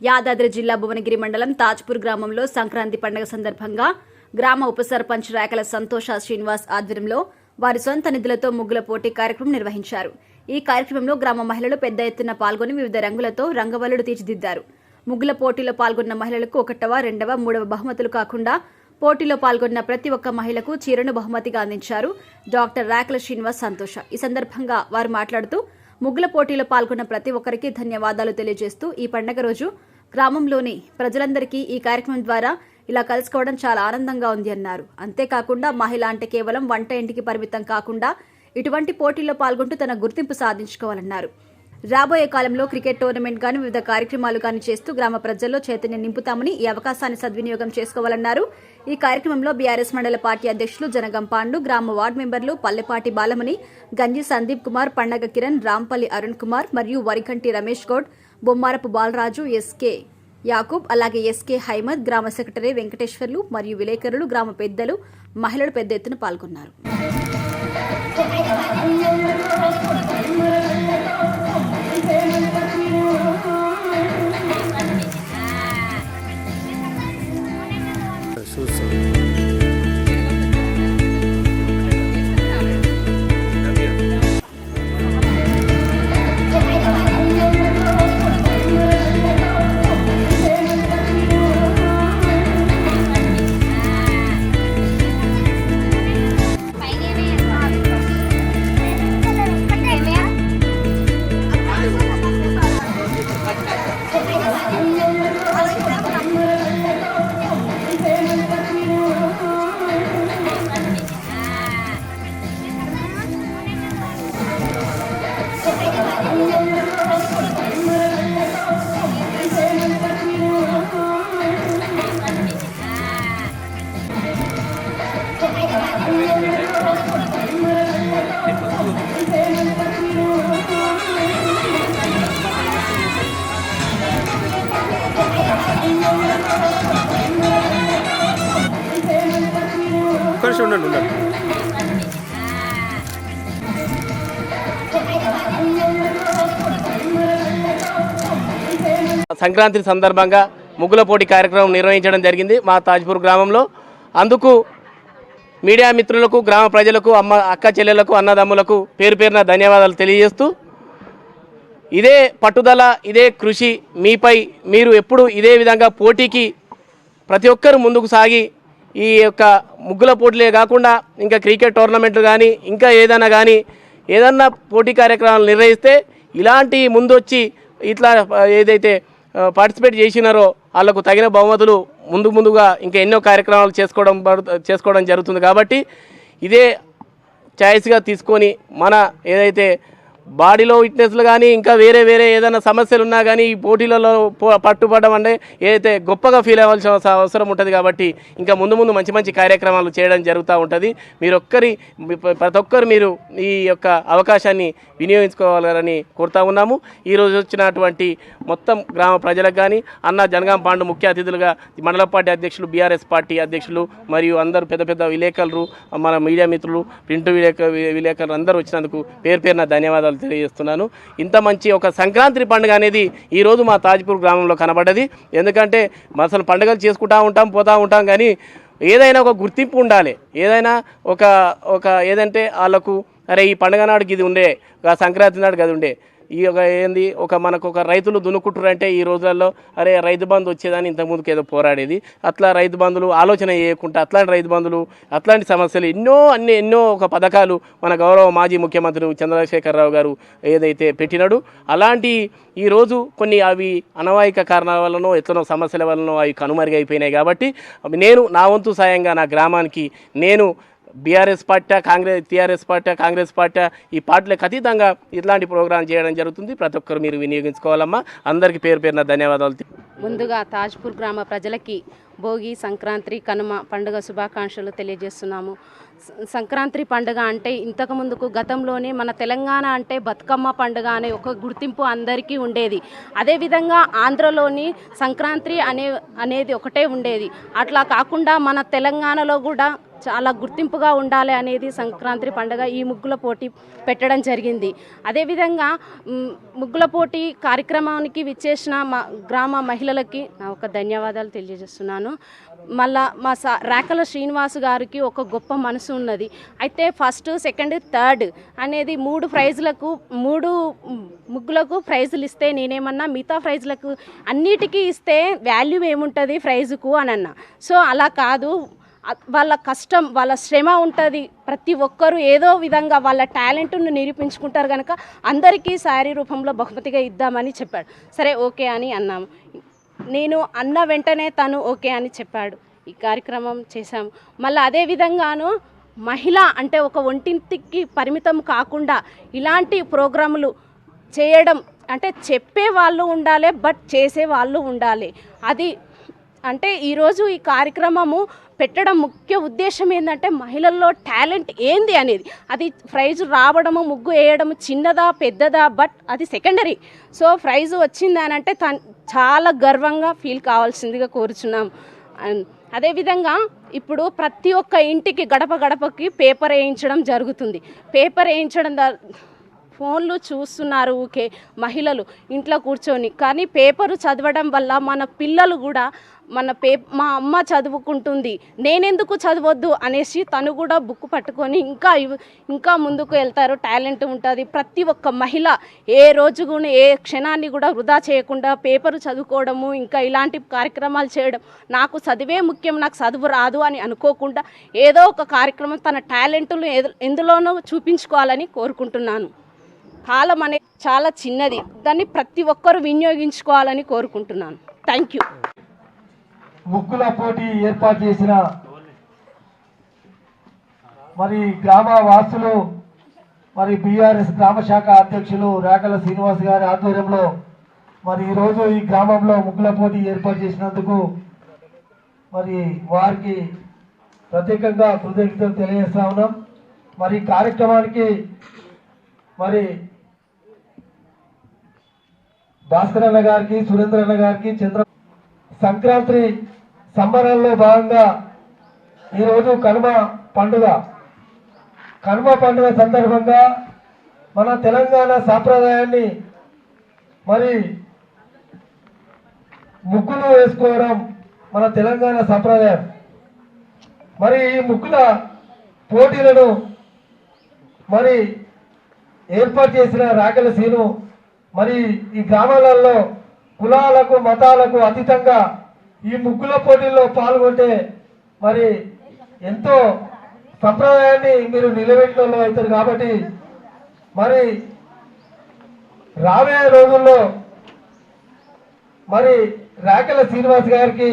యాదాద్రి జిల్లా భువనగిరి మండలం తాజ్పూర్ గ్రామంలో సంక్రాంతి పండుగ సందర్భంగా గ్రామ ఉప సర్పంచ్ రేకల సంతోష శ్రీనివాస్ ఆధ్వర్యంలో వారి సొంత నిధులతో ముగ్గుల పోటీ కార్యక్రమం నిర్వహించారు. ఈ కార్యక్రమంలో గ్రామ మహిళలు పెద్ద ఎత్తున పాల్గొని వివిధ రంగులతో రంగవల్లులు తీర్చిదిద్దారు. ముగ్గుల పోటీలో పాల్గొన్న మహిళలకు 1వ, 2వ, 3వ బహుమతులు కాకుండా పోటీలో పాల్గొన్న ప్రతి ఒక్క మహిళకు చీరను బహుమతిగా అందించారు డాక్టర్ రేకల శ్రీనివాస్ సంతోష. ఈ సందర్భంగా వారు మాట్లాడుతూ ముగ్గుల పోటీలో పాల్గొన్న ప్రతి ఒక్కరికి ధన్యవాదాలు తెలియజేస్తూ ఈ పండుగ రోజు గ్రామంలోని ప్రజలందరికీ ఈ కార్యక్రమం ద్వారా ఇలా కలుసుకోవడం చాలా ఆనందంగా ఉంది అన్నారు. అంతేకాకుండా మహిళ అంటే కేవలం వంట ఇంటికి పరిమితం కాకుండా ఇటువంటి పోటీల్లో పాల్గొంటూ తన గుర్తింపు సాధించుకోవాలన్నారు. రాబోయే కాలంలో క్రికెట్ టోర్నమెంట్ గాని వివిధ కార్యక్రమాలు గాని చేస్తూ గ్రామ ప్రజల్లో చైతన్యం నింపుతామని ఈ అవకాశాన్ని సద్వినియోగం చేసుకోవాలన్నారు. ఈ కార్యక్రమంలో బీఆర్ఎస్ మండల పార్టీ అధ్యక్షులు జనగం పాండు, గ్రామ వార్డు మెంబర్లు పల్లెపాటి బాలమణి, గంజి సందీప్ కుమార్, పండగ కిరణ్, రాంపల్లి అరుణ్ కుమార్ మరియు వరికంటి రమేష్ గౌడ్, బొమ్మారపు బాలరాజు, ఎస్కే యాకూబ్, అలాగే ఎస్కే హైమద్, గ్రామ సెక్రటరీ వెంకటేశ్వర్లు మరియు విలేకరులు, గ్రామ పెద్దలు, మహిళలు పెద్ద ఎత్తున పాల్గొన్నారు. సంక్రాంతి సందర్భంగా ముగ్గుల పోటీ కార్యక్రమం నిర్వహించడం జరిగింది మా తాజ్పూర్ గ్రామంలో. అందుకు మీడియా మిత్రులకు, గ్రామ ప్రజలకు, అక్క చెల్లెలకు, అన్నదమ్ములకు పేరు పేరున ధన్యవాదాలు తెలియజేస్తూ, ఇదే పట్టుదల, ఇదే కృషి మీపై మీరు ఎప్పుడు ఇదే విధంగా పోటీకి ప్రతి ఒక్కరు ముందుకు సాగి ఈ యొక్క ముగ్గుల పోటీలే కాకుండా ఇంకా క్రికెట్ టోర్నమెంట్లు కానీ ఇంకా ఏదన్నా పోటీ కార్యక్రమాలు నిర్వహిస్తే ఇలాంటి ముందొచ్చి ఇట్లా ఏదైతే పార్టిసిపేట్ చేసినారో వాళ్ళకు తగిన బహుమతులు ముందుగా ఇంకా ఎన్నో కార్యక్రమాలు చేసుకోవడం జరుగుతుంది. కాబట్టి ఇదే ఛాయిస్గా తీసుకొని మన ఏదైతే బాడీలో ఫిట్నెస్లు కానీ ఇంకా వేరే ఏదైనా సమస్యలు ఉన్నా కానీ ఈ పోటీలలో పట్టుబడడం అంటే ఏదైతే గొప్పగా ఫీల్ అవ్వాల్సిన అవసరం ఉంటుంది. కాబట్టి ఇంకా ముందు మంచి కార్యక్రమాలు చేయడం జరుగుతూ ఉంటుంది. ప్రతి ఒక్కరు మీరు ఈ యొక్క అవకాశాన్ని వినియోగించుకోవాలని కోరుతా ఉన్నాము. ఈరోజు వచ్చినటువంటి మొత్తం గ్రామ ప్రజలకు కానీ జనగాం పాండు ముఖ్య అతిథులుగా మండల పార్టీ అధ్యక్షులు, బీఆర్ఎస్ పార్టీ అధ్యక్షులు మరియు అందరూ పెద్ద విలేకరులు, మన మీడియా మిత్రులు, ప్రింట్ విలేకరులు అందరూ వచ్చినందుకు పేరున ధన్యవాదాలు తెలియజేస్తున్నాను. ఇంత మంచి ఒక సంక్రాంతి పండుగ అనేది ఈరోజు మా తాజ్పూర్ గ్రామంలో కనబడ్డది. ఎందుకంటే అసలు పండుగలు చేసుకుంటూ పోతూ ఉంటాం కానీ ఏదైనా ఒక గుర్తింపు ఉండాలి. ఏదైనా ఒక ఏదంటే వాళ్ళకు అరే ఈ పండుగ నాడుకి ఇది ఉండే, సంక్రాంతి నాడుకి అది ఉండే, మనకు ఒక రైతులు దున్నుకుంటారంటే ఈ రోజులలో అరే రైతు బంధు వచ్చేదని ఇంతకుముందుకు ఏదో పోరాడేది. అట్లా రైతు బంధులు ఆలోచన చేయకుండా అట్లాంటి రైతు బంధులు, అట్లాంటి సమస్యలు ఎన్నో ఒక పథకాలు మన గౌరవ మాజీ ముఖ్యమంత్రి చంద్రశేఖరరావు గారు ఏదైతే పెట్టినాడు, అలాంటి ఈరోజు కొన్ని అవి అనవాయిక కారణాల వల్లనో ఎట్లనో సమస్యల వల్లనో అవి కనుమరుగైపోయినాయి. కాబట్టి నేను నా వంతు సాయంగా నా గ్రామానికి నేను BRS party, TRS party, Congress party ఈ పార్టీలకు అతీతంగా ఇట్లాంటి ప్రోగ్రాం చేయడం జరుగుతుంది. ప్రతి ఒక్కరు మీరు వినియోగించుకోవాలమ్మా. అందరికీ పేరున ధన్యవాదాలు. ముందుగా తాజ్పూర్ గ్రామ ప్రజలకి భోగి, సంక్రాంతి, కనుమ పండుగ శుభాకాంక్షలు తెలియజేస్తున్నాము. సంక్రాంతి పండుగ అంటే ఇంతకుముందుకు గతంలోనే మన తెలంగాణ అంటే బతుకమ్మ పండుగ అనే ఒక గుర్తింపు అందరికీ ఉండేది. అదేవిధంగా ఆంధ్రలోని సంక్రాంతి అనేది ఒకటే ఉండేది. అట్లా కాకుండా మన తెలంగాణలో కూడా చాలా గుర్తింపుగా ఉండాలి అనేది సంక్రాంతి పండుగ ఈ ముగ్గుల పోటీ పెట్టడం జరిగింది. అదేవిధంగా ముగ్గుల పోటీ కార్యక్రమానికి విచ్చేసిన మా గ్రామ మహిళలకి నా ఒక ధన్యవాదాలు తెలియజేస్తున్నాను. మళ్ళా మా రేకల శ్రీనివాస్ గారికి ఒక గొప్ప మనసు ఉన్నది. అయితే ఫస్ట్, సెకండ్, థర్డ్ అనేది 3 ప్రైజులకు 3 ముగ్గులకు ప్రైజులు ఇస్తే నేనేమన్నా మిగతా ప్రైజులకు అన్నిటికీ ఇస్తే వాల్యూ ఏముంటుంది ప్రైజుకు అని అన్నా. సో అలా కాదు, వాళ్ళ కష్టం, వాళ్ళ శ్రమ ఉంటుంది. ప్రతి ఒక్కరూ ఏదో విధంగా వాళ్ళ టాలెంట్ను నిరూపించుకుంటారు కనుక అందరికీ శారీ రూపంలో బహుమతిగా ఇద్దామని చెప్పాడు. సరే ఓకే అని అన్నాము. నేను అన్న వెంటనే తను ఓకే అని చెప్పాడు. ఈ కార్యక్రమం చేశాము. మళ్ళీ అదే విధంగాను మహిళ అంటే ఒక ఒంటింటికి పరిమితం కాకుండా ఇలాంటి ప్రోగ్రాములు చేయడం అంటే చెప్పే వాళ్ళు ఉండాలి, బట్ చేసే వాళ్ళు ఉండాలి. అది అంటే ఈరోజు ఈ కార్యక్రమము పెట్టడం ముఖ్య ఉద్దేశం ఏంటంటే మహిళల్లో టాలెంట్ ఏంది అనేది. అది ప్రైజు రావడము, ముగ్గు వేయడము చిన్నదా పెద్దదా బట్ అది సెకండరీ. సో ప్రైజు వచ్చింది అని అంటే చాలా గర్వంగా ఫీల్ కావాల్సిందిగా కోరుచున్నాం. అదేవిధంగా ఇప్పుడు ప్రతి ఒక్క ఇంటికి గడప గడపకి పేపర్ వేయించడం జరుగుతుంది. పేపర్ వేయించడం ఫోన్లు చూస్తున్నారు ఊకే మహిళలు ఇంట్లో కూర్చొని. కానీ పేపరు చదవడం వల్ల మన పిల్లలు కూడా మా అమ్మ చదువుకుంటుంది, నేనెందుకు చదవద్దు అనేసి తను కూడా బుక్ పట్టుకొని ఇంకా ముందుకు వెళ్తారు. టాలెంట్ ఉంటుంది. ప్రతి ఒక్క మహిళ ఏ రోజు కూడా ఏ క్షణాన్ని కూడా వృధా చేయకుండా పేపరు చదువుకోవడము, ఇంకా ఇలాంటి కార్యక్రమాలు చేయడం. నాకు చదివే ముఖ్యం, నాకు చదువు రాదు అని అనుకోకుండా ఏదో ఒక కార్యక్రమం తన టాలెంట్ను ఎందులోనూ చూపించుకోవాలని కోరుకుంటున్నాను. కాలం అనేది చాలా చిన్నది, దాన్ని ప్రతి ఒక్కరూ వినియోగించుకోవాలని కోరుకుంటున్నాను. Thank you. ముగ్గుల పోటీ ఏర్పాటు చేసిన మరి గ్రామ వాసులు, మరి బీఆర్ఎస్ గ్రామ శాఖ అధ్యక్షులు రేకల శ్రీనివాస్ గారి ఆధ్వర్యంలో మరి ఈరోజు ఈ గ్రామంలో ముగ్గుల పోటీ ఏర్పాటు చేసినందుకు మరి వారికి ప్రత్యేకంగా కృతజ్ఞతలు తెలియజేస్తా ఉన్నాం. మరి కార్యక్రమానికి మరి భాస్కర్ అన్న గారికి, సురేంద్ర అన్న గారికి, సంక్రాంతి సంబరాల్లో భాగంగా ఈరోజు కనుమ పండుగ సందర్భంగా మన తెలంగాణ సాంప్రదాయాన్ని మరి ముగ్గులు వేసుకోవడం మన తెలంగాణ సంప్రదాయం. మరి ఈ ముగ్గుల పోటీలను మరి ఏర్పాటు చేసిన రాకెల సీను మరి ఈ గ్రామాలలో కులాలకు మతాలకు అతీతంగా ఈ ముగ్గుల పోటీల్లో పాల్గొంటే మరి ఎంతో సంప్రదాయాన్ని మీరు నిలబెట్టిన వాళ్ళు అవుతారు. కాబట్టి మరి రాబోయే రోజుల్లో మరి రాకెల శ్రీనివాస్ గారికి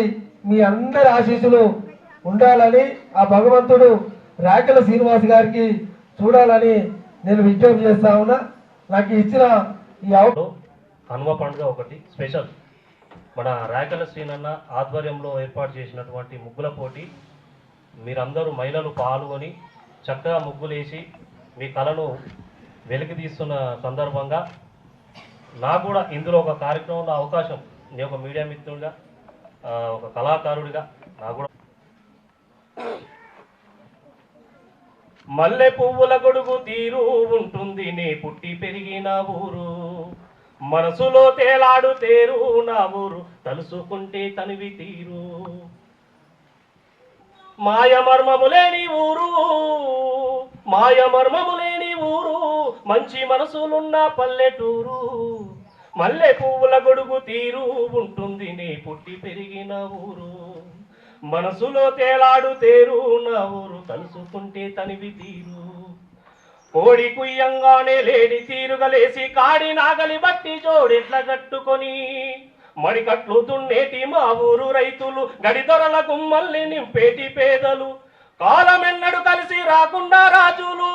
మీ అందరి ఆశీస్సులు ఉండాలని, ఆ భగవంతుడు రాకెల శ్రీనివాస్ గారికి చూడాలని నేను విజ్ఞప్తి చేస్తా ఉన్నా. నాకు ఇచ్చిన ఈ కనుమ పండుగ ఒకటి స్పెషల్. మన రేకల శ్రీనన్న ఆధ్వర్యంలో ఏర్పాటు చేసినటువంటి ముగ్గుల పోటీ మీరందరూ మహిళలు పాల్గొని చక్కగా ముగ్గులేసి మీ కళను వెలికి తీస్తున్న సందర్భంగా నాకు కూడా ఇందులో ఒక కార్యక్రమంలో అవకాశం, నేను ఒక మీడియా మిత్రుడిగా, ఒక కళాకారుడిగా నాకు కూడా మల్లె పువ్వుల గొడుగు తీరు ఉంటుంది నీ పుట్టి పెరిగిన ఊరు, మనసులో తేలాడు తేరు నా ఊరు, తలుసుకుంటే తనివి తీరు, మాయమర్మములేని ఊరు, మాయమర్మములేని ఊరు, మంచి మనసులున్న పల్లెటూరు, మల్లె పువ్వుల గొడుగు తీరు ఉంటుంది నీ పుట్టి పెరిగిన ఊరు, మనసులో తేలాడు తేరు నా ఊరు, తలుసుకుంటే తనివి తీరు, కోడి కుయ్యంగానే లేడి తీరుగలేసి కాడి నాగలి బట్టి జోడెట్ల కట్టుకొని మడికట్లు దున్నేటి మా ఊరు రైతులు, గడిదొరల గుమ్మల్ని నింపేటి పేదలు, కాలమెన్నడు కలిసి రాకుండా రాజులు,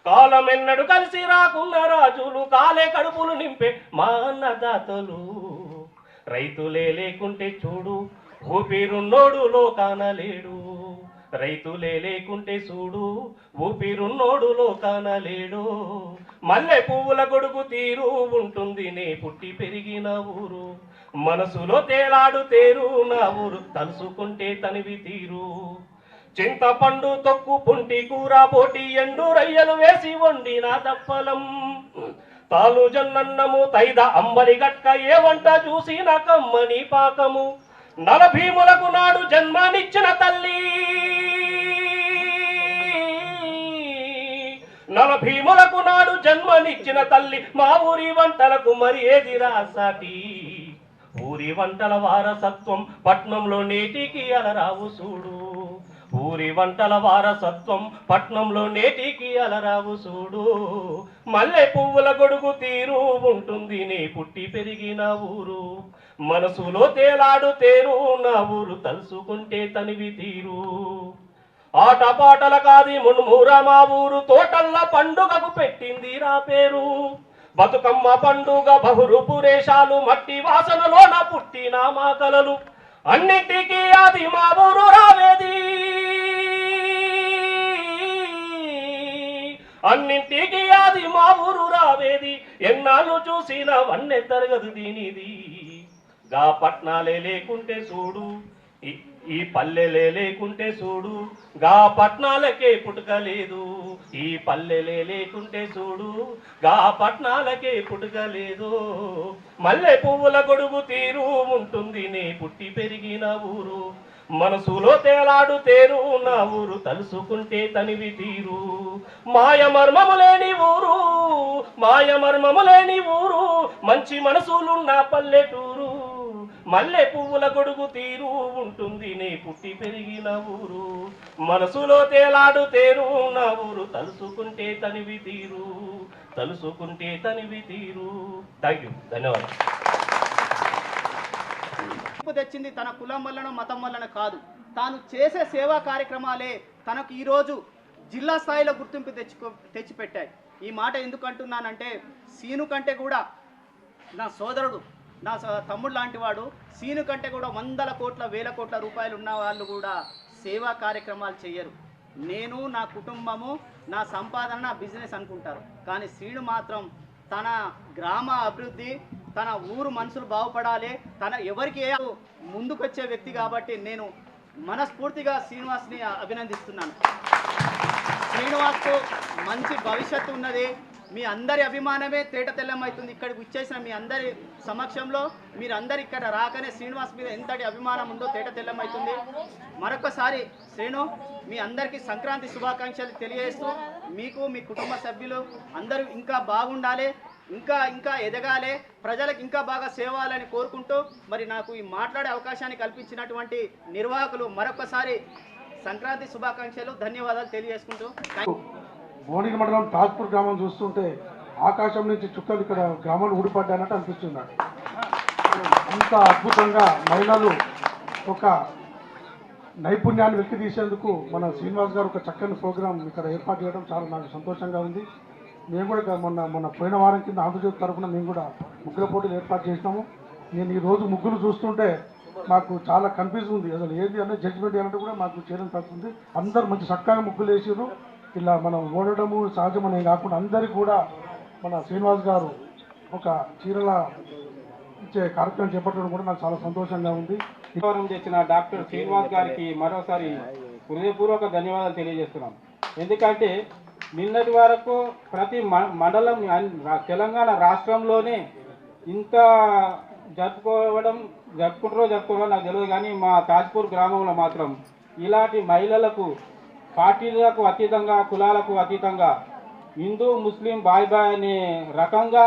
కాలమెన్నడు కలిసి రాకున్న రాజులు, కాలే కడుపులు నింపే మా అన్నదాతలు, రైతులే లేకుంటే చూడు ఊపిరున్నోడు లోకాన లేడు, రైతులే లేకుంటే చూడు ఊపిరున్నోడు లోకాన లేడు. మల్లె పువ్వుల గొడుగు తీరు ఉంటుంది నే పుట్టి పెరిగిన ఊరు. మనసులో తేలాడు తేరు నా ఊరు తలుసుకుంటే తనివి తీరు. చింతపండు తొక్కు పుంటి కూర పోటీ ఎండు రొయ్యలు వేసి వండిన దప్పలం. తాలు జొన్నన్నము తైద అంబలి గట్క ఏ వంట చూసిన కమ్మని పాకము. నలభీములకు నాడు జన్మనిచ్చిన తల్లి, నలభీములకు నాడు జన్మనిచ్చిన తల్లి. మా ఊరి వంటలకు మరి ఏది రాసాటి. ఊరి వంటల వారసత్వం పట్నంలో నేటికి అలరావు చూడు. ఊరి వంటల వారసత్వం పట్నంలో నేటికి అలరావు చూడు. మల్లె పువ్వుల గొడుగు తీరు ఉంటుంది నీ పుట్టి పెరిగిన ఊరు. మనసులో తేలాడు తేరు నా ఊరు తలుసుకుంటే తనివి తీరు. ఆటపాటల కాది మున్మూర మా ఊరు తోటల్ల పండుగకు పెట్టింది రా పేరు. బతుకమ్మ పండుగ బహురూపు రేషాలు మట్టి వాసనలోన పుట్టిన మా కలలు. అన్నిటికీ అది మా ఊరు రావేది, అన్నింటికీ అది మా ఊరు రావేది. ఎన్నాళ్ళు చూసిన వన్నె తరగదు దీనిది. గా పట్నాలే లేకుంటే చూడు ఈ పల్లెలే లేకుంటే చూడు. గా పట్నాలకే పుట్టుకలేదు ఈ పల్లెలే లేకుంటే చూడు. గా పట్నాలకే పుట్టుకలేదు. మల్లె పువ్వుల గొడుగు తీరు ఉంటుంది నీ పుట్టి పెరిగిన ఊరు. మనసులో తేలాడు తేరు నా ఊరు తలుసుకుంటే తనివి తీరు. మాయ మర్మము లేని ఊరు, మాయ మర్మము లేని ఊరు. మంచి మనసులున్న పల్లెటూరు. మల్లె పువ్వుల గొడుగు తీరు ఉంటుంది నీ పుట్టి పెరిగిన ఊరు. మనసులో తేలాడు తేరు నా ఊరు తలుసుకుంటే తనివి తీరు. తలుసుకుంటే తనివి తీరు. థ్యాంక్ యూ, ధన్యవాదాలు. తెచ్చింది తన కులం వల్లనో మతం వల్లనో కాదు, తాను చేసే సేవా కార్యక్రమాలే తనకు ఈరోజు జిల్లా స్థాయిలో గుర్తింపు తెచ్చిపెట్టాయి. ఈ మాట ఎందుకు అంటున్నానంటే, సీను కంటే కూడా నా సోదరుడు, నా తమ్ముడు లాంటి వాడు, సీను కంటే కూడా వందల కోట్ల వేల కోట్ల రూపాయలు ఉన్న వాళ్ళు కూడా సేవా కార్యక్రమాలు చేయరు. నేను, నా కుటుంబము, నా సంపాదన, నా బిజినెస్ అనుకుంటారు. కానీ శ్రీను మాత్రం తన గ్రామ అభివృద్ధి, తన ఊరు మనుషులు బాగుపడాలి, తన ఎవరికి ముందుకొచ్చే వ్యక్తి కాబట్టి నేను మనస్ఫూర్తిగా శ్రీనివాస్ని అభినందిస్తున్నాను. శ్రీనివాస్కు మంచి భవిష్యత్తు ఉన్నది. మీ అందరి అభిమానమే తేట తెల్లమవుతుంది. ఇక్కడికి వచ్చేసిన మీ అందరి సమక్షంలో మీరందరు ఇక్కడ రాకనే శ్రీనివాస్ మీద ఎంతటి అభిమానం ఉందో తేట తెల్లమవుతుంది. మరొకసారి శ్రీను, మీ అందరికీ సంక్రాంతి శుభాకాంక్షలు తెలియజేస్తూ, మీకు మీ కుటుంబ సభ్యులు అందరూ ఇంకా బాగుండాలి, ఇంకా ఇంకా ఎదగాలి, ప్రజలకు ఇంకా బాగా సేవాలని కోరుకుంటూ, మరి నాకు ఈ మాట్లాడే అవకాశాన్ని కల్పించినటువంటి నిర్వాహకులు మరొకసారి సంక్రాంతి శుభాకాంక్షలు, ధన్యవాదాలు తెలియజేసుకుంటూ. భువనగిరి మండలం తాజ్పూర్ గ్రామం చూస్తుంటే ఆకాశం నుంచి చుక్కలు ఇక్కడ గ్రామాలు ఊడిపడ్డానట్టు అనిపిస్తుంది. అంత అద్భుతంగా మహిళలు ఒక నైపుణ్యాన్ని వెలికి తీసేందుకు మన శ్రీనివాస్ గారు ఒక చక్కని ప్రోగ్రాం ఇక్కడ ఏర్పాటు చేయడం చాలా నాకు సంతోషంగా ఉంది. మేము కూడా మొన్న పోయిన వారం కింద ఆంధ్రజ్యోతి తరఫున మేము కూడా ముగ్గుల పోటీలు ఏర్పాటు చేసినాము. నేను ఈరోజు ముగ్గులు చూస్తుంటే మాకు చాలా కన్ఫ్యూజ్ ఉంది, అసలు ఏది అనేది జడ్జిమెంట్ చేయాలంటే కూడా మాకు చేయడం తగ్గుతుంది. అందరూ మంచి చక్కగా ముగ్గులు వేసారు. ఇలా మనం ఓడడము సహజమనే కాకుండా అందరికీ కూడా మన శ్రీనివాస్ గారు ఒక చీరల ఇచ్చే కార్యక్రమం చేపట్టడం కూడా నాకు చాలా సంతోషంగా ఉంది. వివరం తెచ్చిన డాక్టర్ శ్రీనివాస్ గారికి మరోసారి హృదయపూర్వక ధన్యవాదాలు తెలియజేస్తున్నాం. ఎందుకంటే నిన్నటి వరకు ప్రతి మండలం తెలంగాణ రాష్ట్రంలోనే ఇంత జరుపుకుంటారో నాకు తెలియదు, కానీ మా తాజ్పూర్ గ్రామంలో మాత్రం ఇలాంటి మహిళలకు పార్టీలకు అతీతంగా, కులాలకు అతీతంగా హిందూ ముస్లిం బాయ్ అనే రకంగా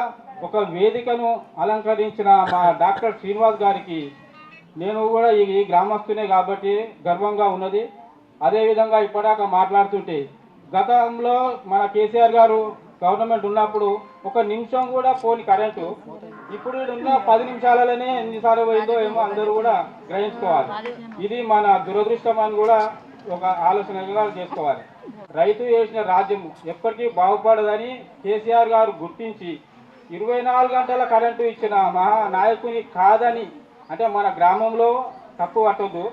ఒక వేదికను అలంకరించిన మా డాక్టర్ శ్రీనివాస్ గారికి నేను కూడా ఈ గ్రామస్తునే కాబట్టి గర్వంగా ఉన్నది. అదేవిధంగా ఇప్పటిదాకా మాట్లాడుతుంటే గతంలో మన కేసీఆర్ గారు గవర్నమెంట్ ఉన్నప్పుడు ఒక నిమిషం కూడా పోని కరెంటు ఇప్పుడు ఉన్న 10 నిమిషాలలోనే ఎన్నిసార్లు పోయిందో ఏమో అందరూ కూడా గ్రహించుకోవాలి. ఇది మన దురదృష్టం అని కూడా ఒక ఆలోచనగా చేసుకోవాలి. రైతు చేసిన రాజ్యం ఎప్పటికీ బాగుపడదని కేసీఆర్ గారు గుర్తించి 24 గంటల కరెంటు ఇచ్చిన మహా నాయకుని కాదని, అంటే మన గ్రామంలో తప్పు పట్టొద్దు,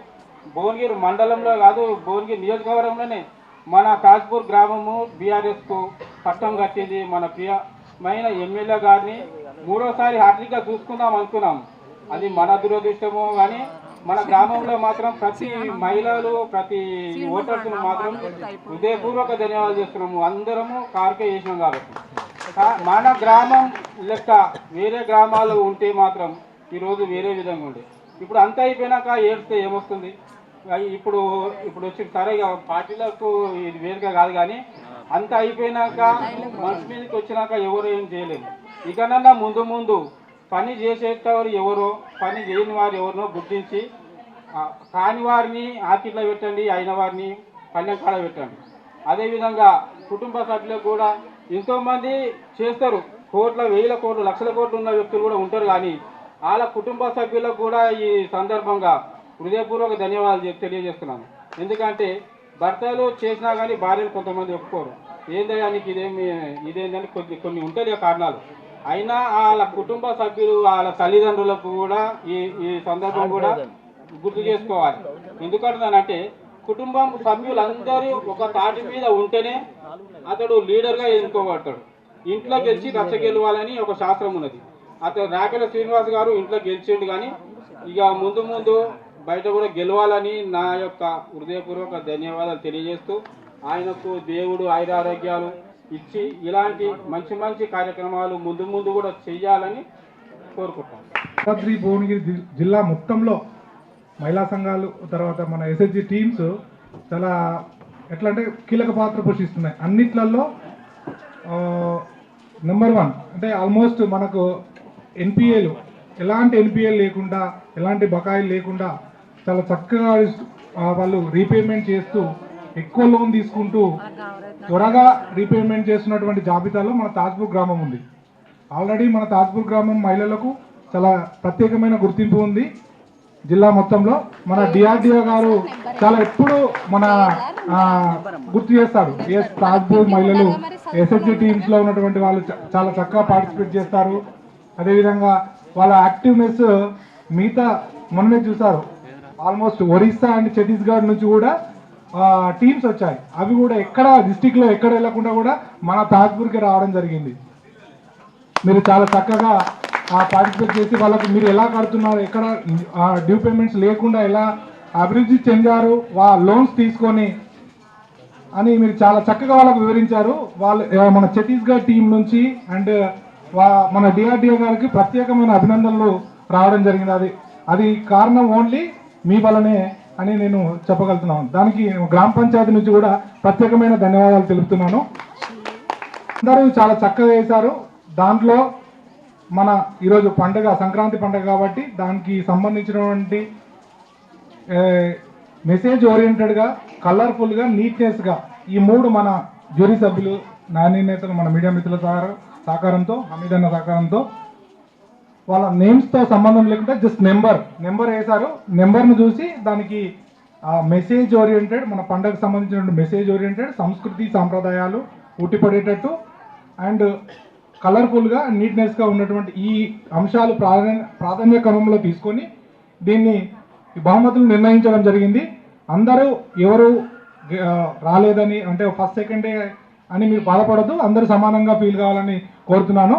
భువనగిరి మండలంలో కాదు, భువనగిరి నియోజకవర్గంలోనే మన తాజ్పూర్ గ్రామము బీఆర్ఎస్కు పట్టం కట్టింది. మన ప్రియమైన ఎమ్మెల్యే గారిని మూడోసారి హ్యాట్రిక్గా చూసుకుందాం అనుకున్నాం. అది మన దురదృష్టమో కానీ మన గ్రామంలో మాత్రం ప్రతి మహిళలు ప్రతి ఓటర్స్ను మాత్రం హృదయపూర్వక ధన్యవాదాలు చేస్తున్నాము. అందరము కార్కే చేసినాం కాబట్టి. మన గ్రామం లెక్క వేరే గ్రామాలు ఉంటే మాత్రం ఈరోజు వేరే విధంగా ఉండే. ఇప్పుడు అంతా అయిపోయినాక ఏడిస్తే ఏమొస్తుంది? ఇప్పుడు వచ్చి సరే పార్టీలకు ఇది వేరుగా కాదు, కానీ అంతా అయిపోయినాక మనసు మీదకి వచ్చినాక ఎవరు ఏం చేయలేము. ఇకనన్నా ముందు ముందు పని చేసేటవారు ఎవరో, పని చేయని వారు ఎవరినో గుర్తించి కాని వారిని ఆకిట్లో పెట్టండి, అయిన వారిని పల్లెం కాడ పెట్టండి. అదేవిధంగా కుటుంబ సభ్యులకు కూడా ఎంతోమంది చేస్తారు, కోట్ల వేల కోట్లు లక్షల కోట్లు ఉన్న వ్యక్తులు కూడా ఉంటారు. కానీ వాళ్ళ కుటుంబ సభ్యులకు కూడా ఈ సందర్భంగా హృదయపూర్వక ధన్యవాదాలు తెలియజేస్తున్నాను. ఎందుకంటే భర్తలు చేసినా కానీ భార్యలు కొంతమంది ఒప్పుకోరు. ఏందయానికి ఇదేందని కొన్ని ఉంటాయి కారణాలు. అయినా వాళ్ళ కుటుంబ సభ్యులు వాళ్ళ తల్లిదండ్రులకు కూడా ఈ సందర్భం కూడా గుర్తు చేసుకోవాలి. ఎందుకంటున్నానంటే కుటుంబం సభ్యులందరూ ఒక తాటి మీద ఉంటేనే అతడు లీడర్గా ఎన్నుకోబడతాడు. ఇంట్లో గెలిచి రచ్చ గెలవాలని ఒక శాస్త్రం ఉన్నది. అతడు రాకెల శ్రీనివాస్ గారు ఇంట్లో గెలిచిండు, కానీ ఇక ముందు ముందు బయట కూడా గెలవాలని నా యొక్క హృదయపూర్వక ధన్యవాదాలు తెలియజేస్తూ ఆయనకు దేవుడు ఆయురారోగ్యాలు ఇచ్చి ఇలాంటి మంచి మంచి కార్యక్రమాలు ముందు ముందు కూడా చెయ్యాలని కోరుకుంటాను. యాదాద్రి భువనగిరి జిల్లా మొత్తంలో మహిళా సంఘాలు తర్వాత మన ఎస్హెచ్జి టీమ్స్ చాలా ఎట్లా అంటే కీలక పాత్ర పోషిస్తున్నాయి. అన్నిట్లలో నెంబర్ 1 అంటే ఆల్మోస్ట్ మనకు ఎన్పిఏలు ఎలాంటి ఎన్పిఏలు లేకుండా ఎలాంటి బకాయిలు లేకుండా చాలా చక్కగా వాళ్ళు రీపేమెంట్ చేస్తూ ఎక్కువ లోన్ తీసుకుంటూ త్వరగా రీపేమెంట్ చేస్తున్నటువంటి జాబితాలో మన తాజ్పూర్ గ్రామం ఉంది. ఆల్రెడీ మన తాజ్పూర్ గ్రామం మహిళలకు చాలా ప్రత్యేకమైన గుర్తింపు ఉంది జిల్లా మొత్తంలో. మన డిఆర్డిఓ గారు చాలా ఎప్పుడు మన గుర్తు చేస్తాడు. తాజ్పూర్ మహిళలు ఎస్హెచ్జి టీమ్స్లో ఉన్నటువంటి వాళ్ళు చాలా చక్కగా పార్టిసిపేట్ చేస్తారు. అదేవిధంగా వాళ్ళ యాక్టివ్నెస్ మిగతా మొన్ననే చూసారు, ఆల్మోస్ట్ ఒరిస్సా అండ్ ఛత్తీస్గఢ్ నుంచి కూడా టీమ్స్ వచ్చాయి. అవి కూడా ఎక్కడ డిస్టిక్లో ఎక్కడ వెళ్ళకుండా కూడా మన తాజ్పూర్కి రావడం జరిగింది. మీరు చాలా చక్కగా పార్టిసిపేట్ చేసి వాళ్ళకి మీరు ఎలా కడుతున్నారు, ఎక్కడ డ్యూ పేమెంట్స్ లేకుండా ఎలా అభివృద్ధి చెందారు, లోన్స్ తీసుకొని అని మీరు చాలా చక్కగా వాళ్ళకు వివరించారు. వాళ్ళు మన ఛత్తీస్గఢ్ టీం నుంచి అండ్ మన డిఆర్డిఓ గారికి ప్రత్యేకమైన అభినందనలు రావడం జరిగింది. అది కారణం ఓన్లీ మీ వల్లనే అని నేను చెప్పగలుగుతున్నాను. దానికి గ్రామ పంచాయతీ నుంచి కూడా ప్రత్యేకమైన ధన్యవాదాలు తెలుపుతున్నాను. అందరూ చాలా చక్కగా చేశారు. దాంట్లో మన ఈరోజు పండుగ సంక్రాంతి పండుగ కాబట్టి దానికి సంబంధించినటువంటి మెసేజ్ ఓరియంటెడ్గా కలర్ఫుల్గా నీట్నెస్గా ఈ 3 మన జ్యూరీ సభ్యులు నాణ్యతలు మన మీడియా మిత్రుల సహకారంతో హమీద్ అన్న సహకారంతో వాళ్ళ నేమ్స్తో సంబంధం లేకుండా జస్ట్ నెంబర్ వేశారు. నెంబర్ను చూసి దానికి మెసేజ్ ఓరియంటెడ్ మన పండుగకు సంబంధించిన మెసేజ్ ఓరియంటెడ్ సంస్కృతి సాంప్రదాయాలు ఉట్టిపడేటట్టు అండ్ కలర్ఫుల్గా నీట్నెస్గా ఉన్నటువంటి ఈ అంశాలు ప్రాధాన్య క్రమంలో తీసుకొని దీన్ని బహుమతులు నిర్ణయించడం జరిగింది. అందరూ ఎవరు రాలేదని అంటే ఫస్ట్ సెకండ్ డే అని మీరు బాధపడద్దు, అందరూ సమానంగా ఫీల్ కావాలని కోరుతున్నాను.